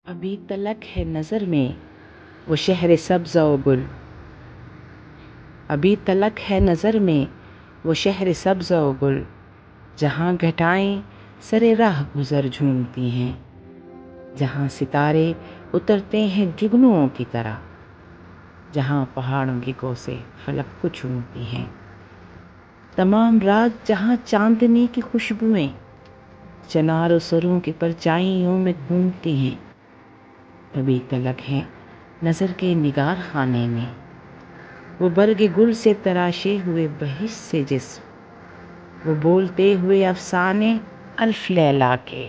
ابھی تلک ہے نظر میں وہ شہر سبز و گل، ابھی تلک ہے نظر میں وہ شہر سبز و گل، جہاں گھٹائیں سرے راہ گزر جھومتی ہیں، جہاں ستارے اترتے ہیں جگنوؤں کی طرح، جہاں پہاڑوں کی کوسیں فلک کو چومتی ہیں، تمام رات جہاں چاندنی کی خوشبوئیں چنار و سروں کی پرچائیوں میں گھومتی ہیں، ابھی تلک ہے نظر کے نگار خانے میں وہ برگ گل سے تراشے ہوئے بہشت سے جسم، وہ بولتے ہوئے افسانے الف لیلا کے،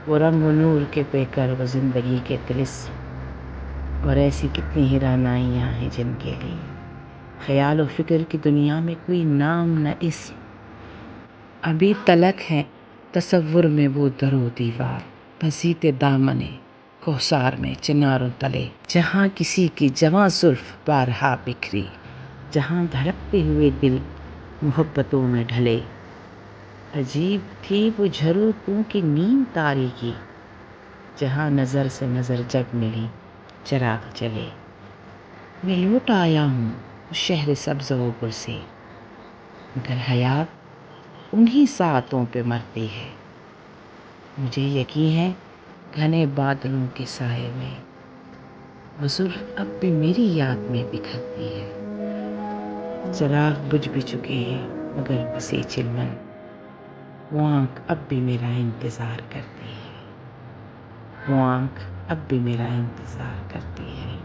وہ رنگ و نور کے پیکر و زندگی کے طلسم، اور ایسی کتنی ہی رعنائیاں ہیں جن کے لیے خیال و فکر کی دنیا میں کوئی نام نہ اسم، ابھی تلک ہے تصور میں وہ در و دیوار بسیط دامن کوثار میں چناروں تلے، جہاں کسی کی جواں زلف بارہا بکھری، جہاں دھڑکتے ہوئے دل محبتوں میں ڈھلے، عجیب تھی وہ جھروکوں کی نیم تاریکی، جہاں نظر سے نظر جب ملی چراغ جلے، میں لوٹ آیا ہوں اس شہر سبز و گل سے، مگر حیات انہی ساعتوں پہ مرتی ہے، مجھے یقین ہے گھنے بادلوں کے سائے میں وہ زلف اب بھی میری یاد میں بکھرتی ہے، چراغ بجھ بھی چکے ہیں مگر بسی چلمن، وہ آنکھ اب بھی میرا انتظار کرتی ہے، وہ آنکھ اب بھی میرا انتظار کرتی ہے۔